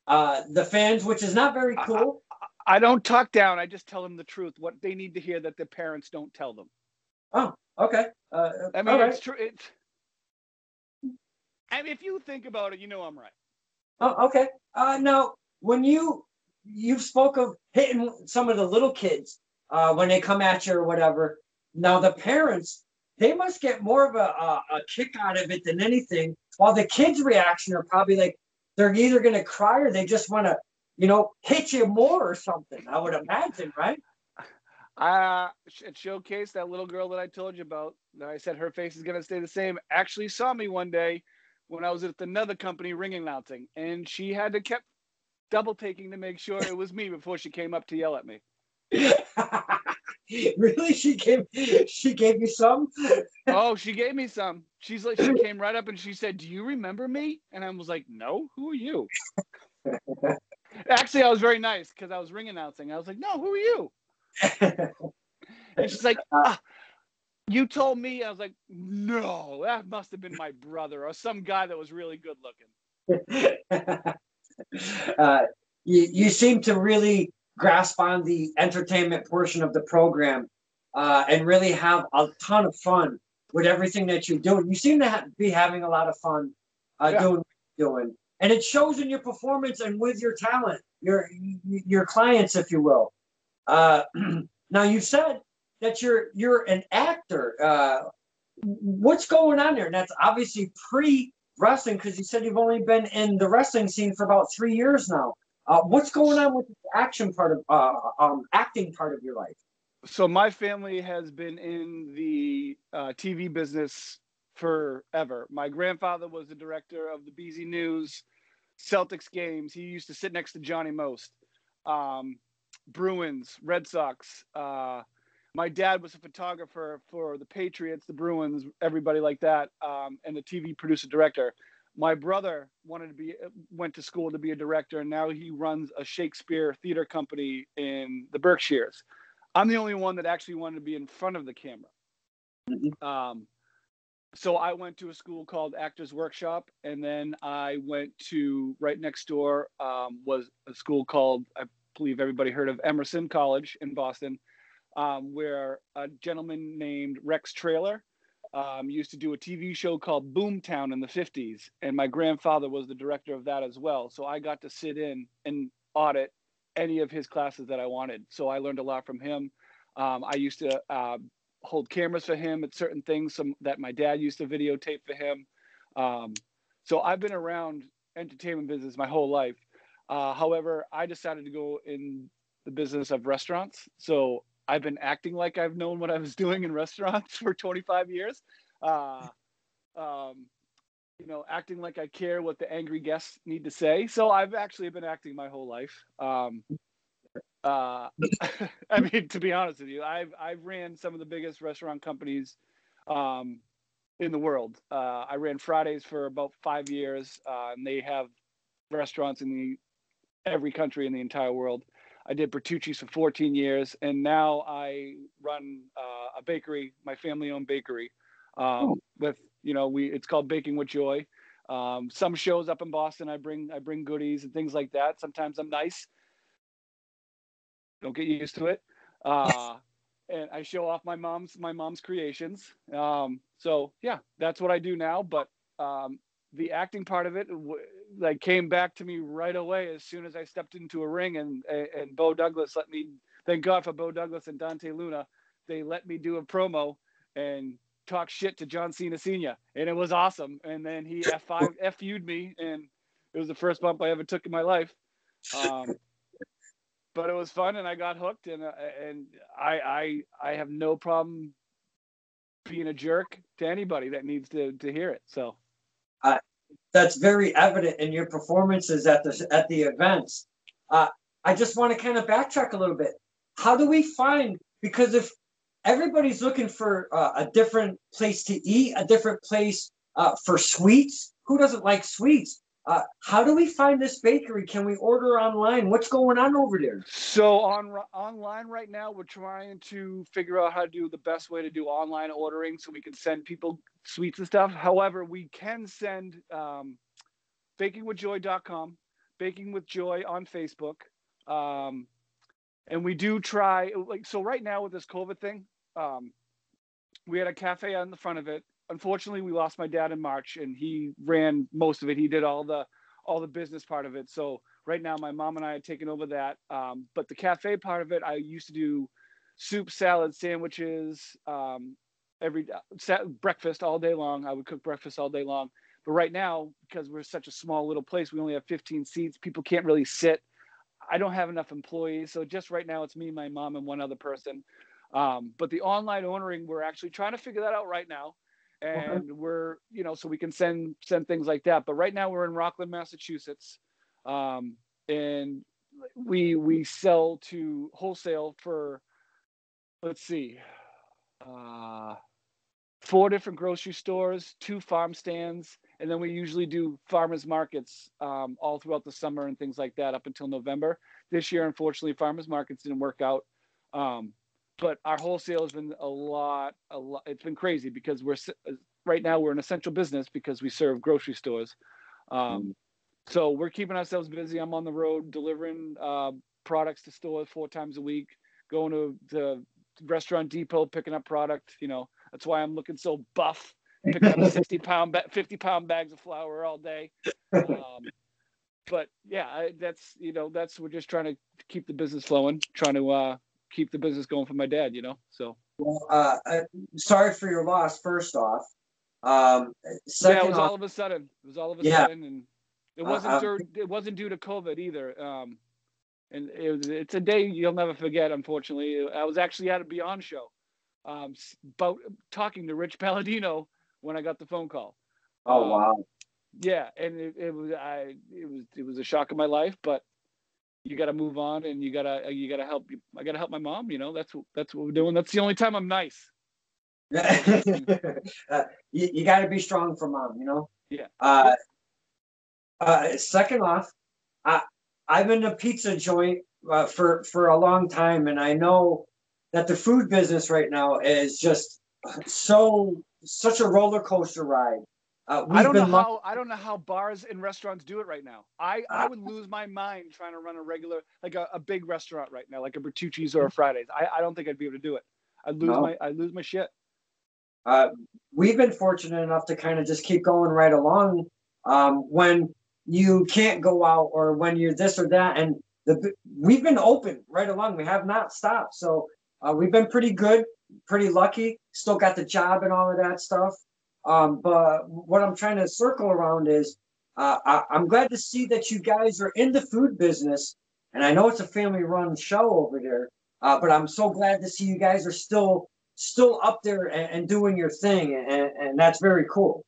the fans, which is not very cool. I don't talk down. I just tell them the truth, what they need to hear that their parents don't tell them. Oh, okay. I mean, it's true. I mean, if you think about it, I'm right. Oh, okay. Now, when you spoke of hitting some of the little kids when they come at you or whatever, now the parents, they must get more of a kick out of it than anything, while the kids' reaction are probably like they're either going to cry or they just want to, hit you more or something, I would imagine, right? At Showcase, that little girl that I told you about, that I said her face is going to stay the same, actually saw me one day when I was at another company ring announcing, and she had to keep double taking to make sure it was me before she came up to yell at me. Really? She gave you some? Oh, she gave me some. She came right up and she said, "Do you remember me?" And I was like, "No, who are you?" Actually, I was very nice because I was ring announcing. I was like, "No, who are you?" And she's like, "You told me." I was like, "No, that must have been my brother or some guy that was really good looking." You seem to really grasp on the entertainment portion of the program and really have a ton of fun with everything that you do. You seem to be having a lot of fun doing what you're doing. And it shows in your performance and with your talent, your clients, if you will. Now, you said that you're an actor. What's going on there? And that's obviously pre-wrestling, because you said you've only been in the wrestling scene for about 3 years now. What's going on with the acting part of your life? So my family has been in the TV business forever. My grandfather was the director of the BZ News. Celtics games. He used to sit next to Johnny Most. Bruins, Red Sox. My dad was a photographer for the Patriots, the Bruins, everybody like that, and the TV producer director. My brother went to school to be a director, and now he runs a Shakespeare theater company in the Berkshires. I'm the only one that actually wanted to be in front of the camera. So I went to a school called Actors Workshop, and then I went to right next door was a school called, I believe everybody heard of, Emerson College in Boston, where a gentleman named Rex Trailer used to do a TV show called Boomtown in the 50s. And my grandfather was the director of that as well. So I got to sit in and audit any of his classes that I wanted. So I learned a lot from him. I used to hold cameras for him at certain things that my dad used to videotape for him. So I've been around entertainment business my whole life. However, I decided to go in the business of restaurants. So I've been acting like I've known what I was doing in restaurants for 25 years. Acting like I care what the angry guests need to say. So I've actually been acting my whole life. I mean, to be honest with you, I've ran some of the biggest restaurant companies in the world. I ran Fridays for about 5 years, and they have restaurants in every country in the entire world. I did Bertucci's for 14 years, and now I run a bakery, my family-owned bakery. It's called Baking with Joy. Some shows up in Boston, I bring goodies and things like that. Sometimes I'm nice. Don't get used to it. And I show off my mom's creations. So yeah, that's what I do now. But the acting part of it, came back to me right away as soon as I stepped into a ring, and Bo Douglas let me. Thank God for Bo Douglas and Dante Luna. They let me do a promo and talk shit to John Cena Sr. and it was awesome. And then he FU'd me, and it was the first bump I ever took in my life. But it was fun, and I got hooked, and I have no problem being a jerk to anybody that needs to hear it. So. That's very evident in your performances at the events. I just want to kind of backtrack a little bit. How do we find, because if everybody's looking for a different place to eat, a different place for sweets, who doesn't like sweets? How do we find this bakery? Can we order online? What's going on over there? So online right now, we're trying to figure out how to do the best way to do online ordering so we can send people sweets and stuff. However, we can send bakingwithjoy.com, Baking with Joy on Facebook. And we do try, so right now with this COVID thing, we had a cafe on the front of it. Unfortunately, we lost my dad in March, and he ran most of it. He did all the business part of it. So right now, my mom and I had taken over that. But the cafe part of it, I used to do soup, salad, sandwiches, breakfast all day long. I would cook breakfast all day long. But right now, because we're such a small little place, we only have 15 seats. People can't really sit. I don't have enough employees. So just right now, it's me, my mom, and one other person. But the online ordering, we're actually trying to figure that out right now. And we're, so we can send things like that. But right now we're in Rockland, Massachusetts. And we sell to wholesale for, let's see, 4 different grocery stores, 2 farm stands. And then we usually do farmers markets all throughout the summer and things like that up until November. This year, unfortunately, farmers markets didn't work out. But our wholesale has been a lot. It's been crazy because right now we're an essential business because we serve grocery stores. So we're keeping ourselves busy. I'm on the road delivering products to stores 4 times a week, going to the Restaurant Depot, picking up product. That's why I'm looking so buff, picking up 50-pound bags of flour all day. But yeah, that's we're just trying to keep the business flowing, trying to keep the business going for my dad, so. Well, sorry for your loss, first off. Second, it was all of a sudden. And it wasn't due to COVID either. And it's a day you'll never forget, unfortunately. I was actually at a Beyond show, about talking to Rich Palladino when I got the phone call. Oh, wow. Yeah, and it was a shock of my life, but you got to move on, and you gotta help. I gotta help my mom. That's what we're doing. That's the only time I'm nice. You got to be strong for mom. Yeah. Second off, I've been in a pizza joint for a long time, and I know that the food business right now is just such a roller coaster ride. I don't know how bars and restaurants do it right now. I would lose my mind trying to run a regular, like a big restaurant right now, like a Bertucci's or a Fridays. I don't think I'd be able to do it. I'd lose my shit. We've been fortunate enough to kind of just keep going right along. When you can't go out or when you're this or that, and we've been open right along. We have not stopped. So we've been pretty good, pretty lucky. Still got the job and all of that stuff. But what I'm trying to circle around is I'm glad to see that you guys are in the food business. And I know it's a family-run show over there, but I'm so glad to see you guys are still up there and doing your thing. And that's very cool.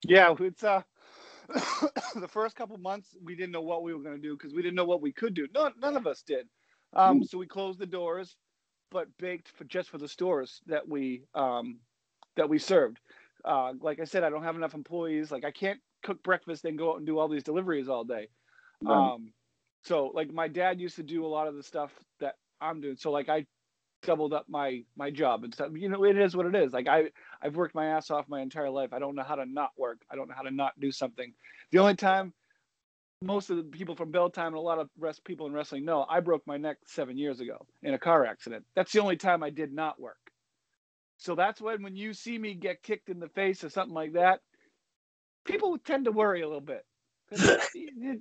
Yeah, it's the first couple months we didn't know what we were going to do because we didn't know what we could do. None of us did. So we closed the doors, but baked just for the stores that we served. Like I said, I don't have enough employees. Like I can't cook breakfast and go out and do all these deliveries all day. So like my dad used to do a lot of the stuff that I'm doing. So like I doubled up my job and stuff. It is what it is. Like I've worked my ass off my entire life. I don't know how to not work. I don't know how to not do something. The only time most of the people from Belltime and a lot of people in wrestling know, I broke my neck 7 years ago in a car accident. That's the only time I did not work. So that's when you see me get kicked in the face or something like that, people tend to worry a little bit.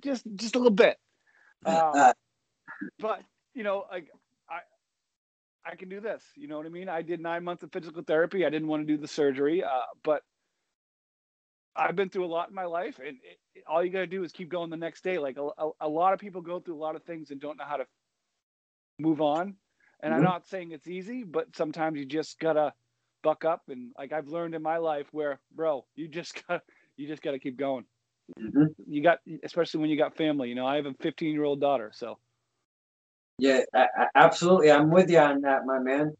just a little bit. But like I can do this. You know what I mean? I did 9 months of physical therapy. I didn't want to do the surgery, but I've been through a lot in my life, and all you got to do is keep going the next day. Like a lot of people go through a lot of things and don't know how to move on. And I'm not saying it's easy, but sometimes you just gotta buck up. And like I've learned in my life, where bro, you just gotta keep going. You got, especially when you got family. I have a 15-year-old daughter, so. Yeah, absolutely. I'm with you on that, my man.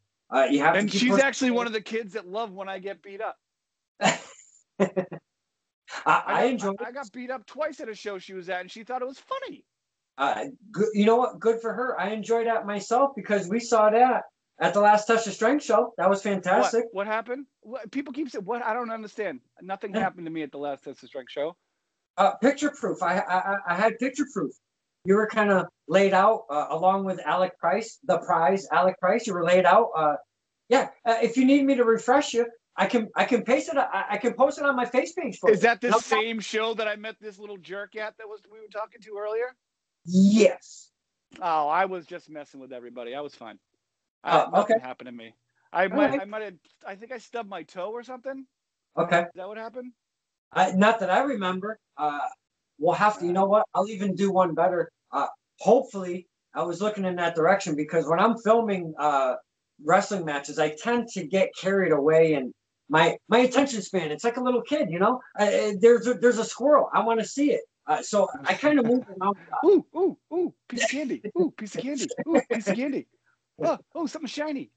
You have and to keep she's actually one of the kids that love when I get beat up. I got beat up twice at a show she was at, and she thought it was funny. Good, you know what? Good for her. I enjoyed that myself because we saw that at the last Touch of Strength show. That was fantastic. What happened? People keep saying, what? I don't understand. Nothing happened to me at the last Touch of Strength show. Picture proof. I had picture proof. You were kind of laid out along with Alec Price, Alec Price. You were laid out. If you need me to refresh you, I can paste it. I can post it on my face page for you. Is that the same show that I met this little jerk at we were talking to earlier? Yes. Oh, I was just messing with everybody. I was fine. Nothing happened to me. I think I stubbed my toe or something. Okay. Is that what happened? Not that I remember. We'll have to. You know what? I'll even do one better. Hopefully, I was looking in that direction because when I'm filming wrestling matches, I tend to get carried away and my attention span. It's like a little kid, There's a squirrel. I want to see it. So I kind of move around. Ooh, piece of candy. Ooh, piece of candy. Ooh, piece of candy. Oh, something shiny.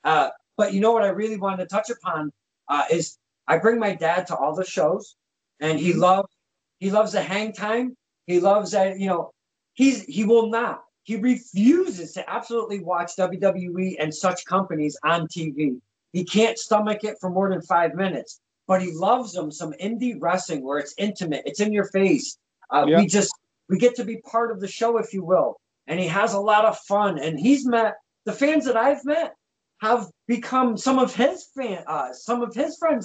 But you know what I really wanted to touch upon is I bring my dad to all the shows, and he loves the hang time. He loves that, he refuses to absolutely watch WWE and such companies on TV. He can't stomach it for more than 5 minutes, but he loves them, some indie wrestling where it's intimate, it's in your face. We get to be part of the show, if you will. And he has a lot of fun. And the fans that I've met have become some of his friends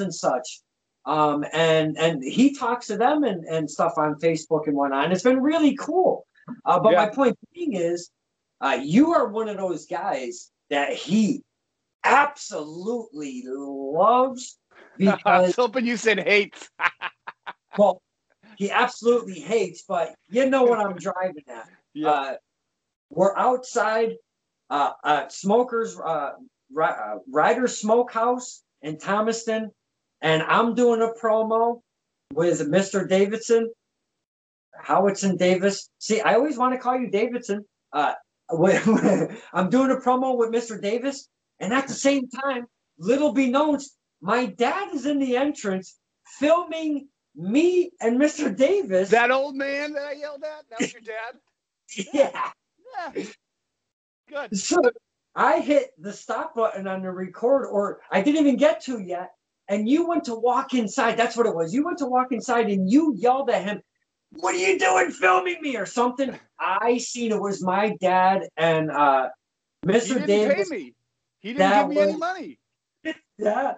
and such. And he talks to them and stuff on Facebook and whatnot. And it's been really cool. But my point being is, you are one of those guys that he absolutely loves. Because, I was hoping you said hates. Well, he absolutely hates, but you know what I'm driving at. Yeah. We're outside Smokers Ryder Smokehouse in Thomaston, and I'm doing a promo, with Mr. Davidson, Howitson Davis. See, I always want to call you Davidson. I'm doing a promo with Mr. Davis, and at the same time, little be known, my dad is in the entrance filming me and Mr. Davis. That old man that I yelled at? That was your dad? Yeah. Yeah. Good. So I hit the stop button on the record, or I didn't even get to yet. And you went to walk inside. That's what it was. You went to walk inside and you yelled at him, "What are you doing filming me?" or something. I seen it was my dad and Mr. He didn't Davis. pay me. He didn't give me any money. Yeah.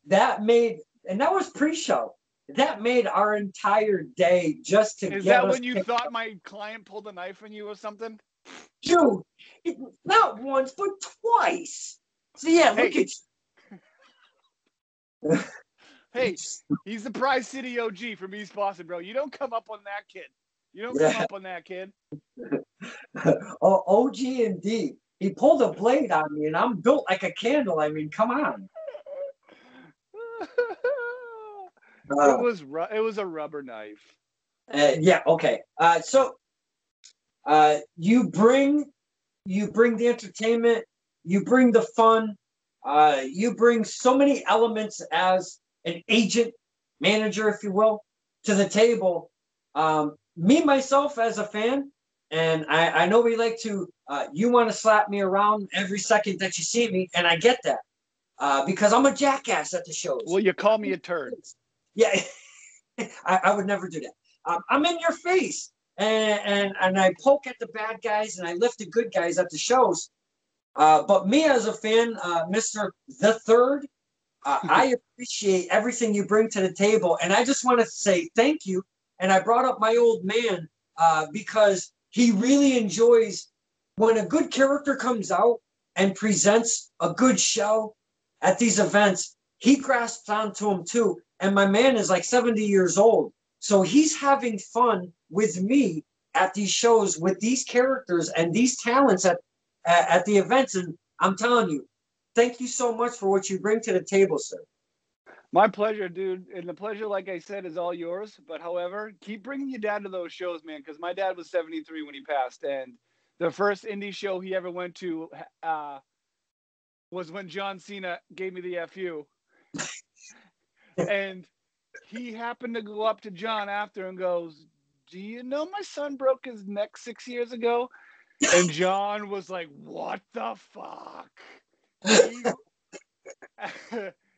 That made, and that was pre-show. That made our entire day just to Is get that us when you kicked thought up. my client pulled a knife on you or something? Dude, not once, but twice. So yeah, look Hey. at you. Hey, he's the Prize City OG from East Boston, bro. You don't come up on that kid. You don't come up on that kid. Oh, OG indeed. He pulled a blade on me, and I'm built like a candle. I mean, come on. It was a rubber knife. Yeah. Okay. So you bring the entertainment, you bring the fun, you bring so many elements as an agent, manager, if you will, to the table. Me myself as a fan, and I know we like to. You want to slap me around every second that you see me, and I get that because I'm a jackass at the shows. Well, you call me a turd. Yeah, I would never do that. I'm in your face, and I poke at the bad guys, and I lift the good guys at the shows. But me as a fan, Mr. the Third, I appreciate everything you bring to the table, and I just want to say thank you. And I brought up my old man because he really enjoys when a good character comes out and presents a good show at these events. He grasps onto him too. And my man is like 70 years old. So he's having fun with me at these shows with these characters and these talents at the events. And I'm telling you, thank you so much for what you bring to the table, sir. My pleasure, dude. And the pleasure, like I said, is all yours. But however, keep bringing your dad to those shows, man, because my dad was 73 when he passed. And the first indie show he ever went to was when John Cena gave me the FU. And he happened to go up to John after and goes, "Do you know my son broke his neck 6 years ago?" And John was like, "What the fuck?"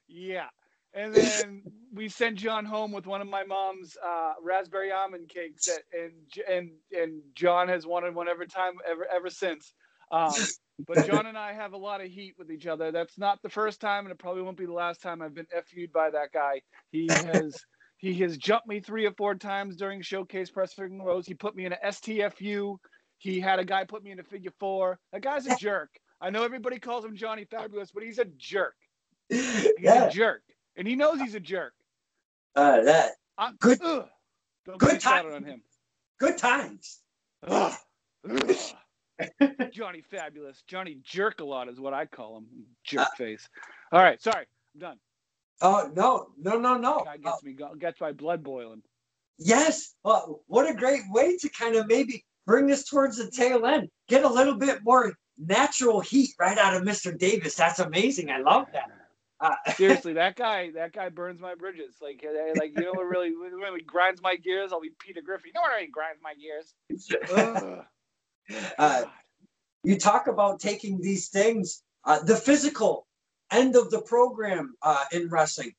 Yeah. And then we sent John home with one of my mom's raspberry almond cakes, and John has wanted one ever since. But John and I have a lot of heat with each other. That's not the first time, and it probably won't be the last time I've been FU'd by that guy. He has jumped me 3 or 4 times during showcase press freaking rows. He put me in an STFU. He had a guy put me in a figure 4. That guy's a jerk. I know everybody calls him Johnny Fabulous, but he's a jerk. He's a jerk. And he knows he's a jerk. Don't get good started on him. Good times. Johnny Fabulous. Johnny Jerk a lot is what I call him. Jerk face. All right, sorry. I'm done. Oh, no. Guy gets my blood boiling. Yes. What a great way to kind of maybe bring this towards the tail end. Get a little bit more natural heat right out of Mr. Davis. That's amazing. I love that. Seriously, that guy burns my bridges. Like you know what really grinds my gears? I'll be Peter Griffey. You know what really grinds my gears? You talk about taking these things, the physical end of the program in wrestling.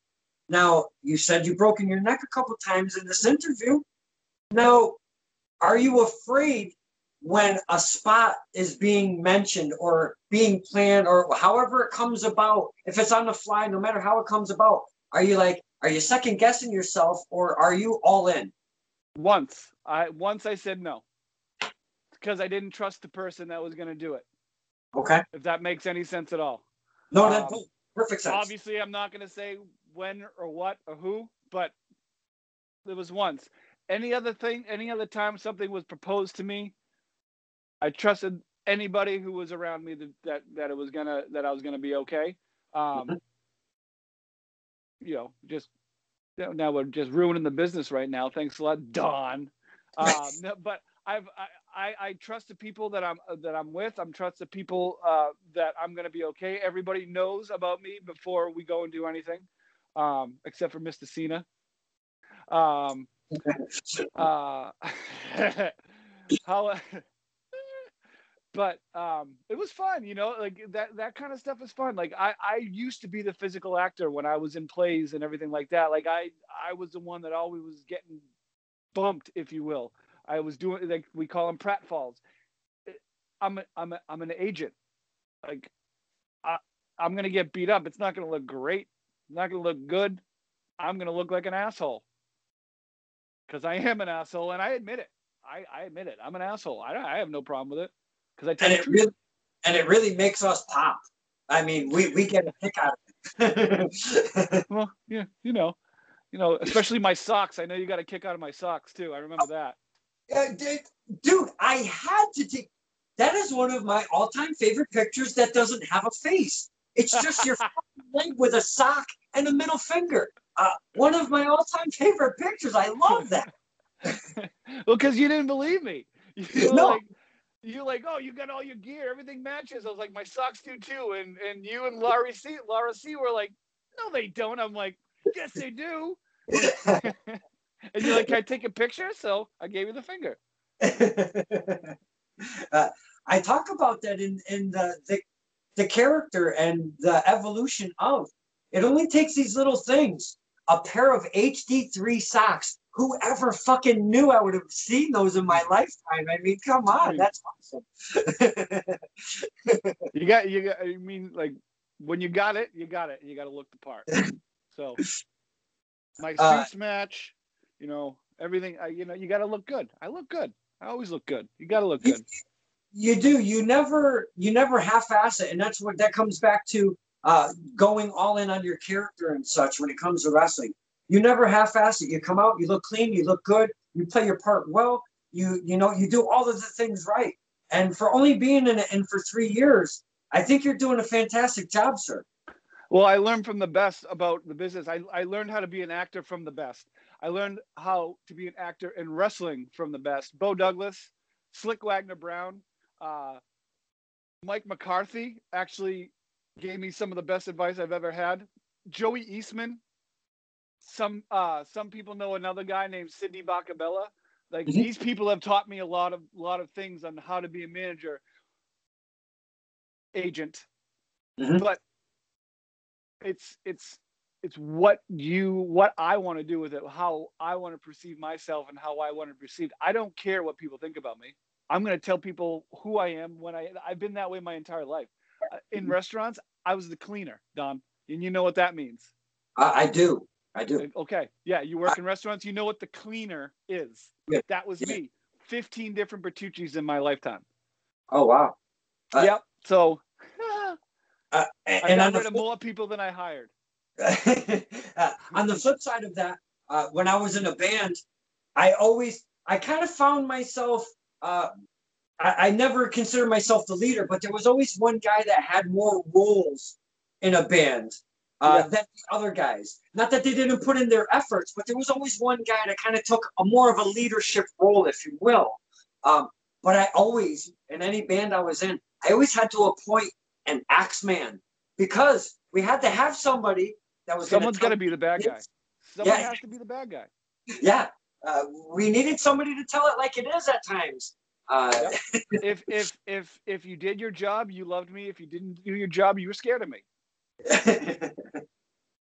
Now, you said you've broken your neck a couple times in this interview. Now, are you afraid when a spot is being mentioned or being planned or however it comes about, if it's on the fly, no matter how it comes about, are you second guessing yourself or are you all in? Once I said no because I didn't trust the person that was going to do it. Okay. If that makes any sense at all. No, that perfect sense. Obviously, I'm not going to say when or what or who, but it was once. Any other time something was proposed to me, I trusted anybody who was around me that I was gonna be okay. You know, just Now we're just ruining the business right now. Thanks a lot, Don. No, but I trust the people that I'm with. I'm trust the people that I'm going to be okay. Everybody knows about me before we go and do anything, except for Mr. Cena. How but it was fun, like that kind of stuff is fun. Like I used to be the physical actor when I was in plays and everything like that. Like I was the one that always was getting bumped, if you will. I was doing, like, we call them pratfalls. I'm an agent. Like I'm gonna get beat up. It's not gonna look great. It's not gonna look good. I'm gonna look like an asshole because I am an asshole, and I admit it. I admit it. I'm an asshole. I have no problem with it because I tell the truth. And it really makes us pop. I mean, we get a kick out of it. Well, yeah, especially my socks. I know you got a kick out of my socks too. I remember that. Dude, I had to take. That is one of my all-time favorite pictures that doesn't have a face. It's just your leg with a sock and a middle finger. One of my all-time favorite pictures. I love that. Well, because you didn't believe me. No. You're like, oh, you got all your gear, everything matches. I was like, my socks do too. And you and Laura C were like, no, they don't. I'm like, yes, they do. And you're like, can I take a picture? So I gave you the finger. I talk about that in the character and the evolution of. It only takes these little things. A pair of HD3 socks. Whoever fucking knew I would have seen those in my lifetime? I mean, come on, that's awesome. you got. I mean, like, when you got it, you got it. You got to look the part. So my suits match. Everything. You got to look good. I look good. I always look good. You got to look good. You do. You never half-ass it, and that's what that comes back to. Going all in on your character and such when it comes to wrestling. You never half-ass it. You come out, you look clean, you look good, you play your part well, you do all of the things right. And for only being in for 3 years, I think you're doing a fantastic job, sir. Well, I learned from the best about the business. I learned how to be an actor from the best. I learned how to be an actor in wrestling from the best. Bo Douglas, Slick Wagner Brown, Mike McCarthy actually gave me some of the best advice I've ever had. Joey Eastman. Some people know another guy named Sidney Bacabella. Like, these people have taught me a lot of things on how to be a manager, agent. But it's what I want to do with it, how I want to perceive myself and how I want to be perceived. I don't care what people think about me. I'm going to tell people who I am when I've been that way my entire life. In restaurants, I was the cleaner, Don, and you know what that means. I do. Okay. Yeah. You work in restaurants. You know what the cleaner is. Yeah. That was me. 15 different Bertucci's in my lifetime. Oh, wow. Yep. So I got rid of more people than I hired. On the flip side of that, when I was in a band, I kind of found myself, I never considered myself the leader, but there was always one guy that had more roles in a band than the other guys. Not that they didn't put in their efforts, but there was always one guy that kind of took a more of a leadership role, if you will. But I always, in any band I was in, I always had to appoint an axe man because we had to have somebody that was. Someone's got to be the bad guy. Someone has to be the bad guy. Yeah, we needed somebody to tell it like it is at times. If you did your job, you loved me. If you didn't do your job, you were scared of me.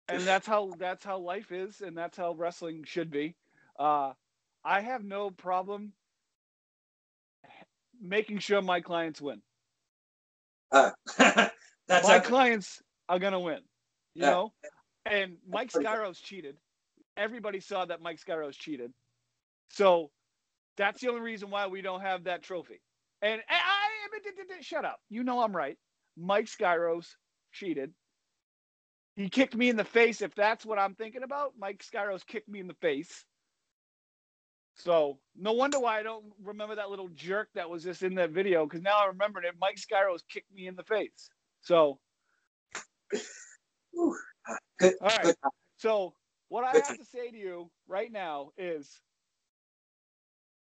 And that's how life is, and that's how wrestling should be. I have no problem making sure my clients win. My clients are gonna win, you know. And Mike Skyros cheated. Everybody saw that Mike Skyros cheated. So that's the only reason why we don't have that trophy. And shut up. You know I'm right. Mike Skyros cheated. He kicked me in the face. If that's what I'm thinking about, Mike Skyros kicked me in the face. So no wonder why I don't remember that little jerk that was just in that video, because now I remember it. Mike Skyros kicked me in the face. So, good. All right. Good. So What I have to say to you right now is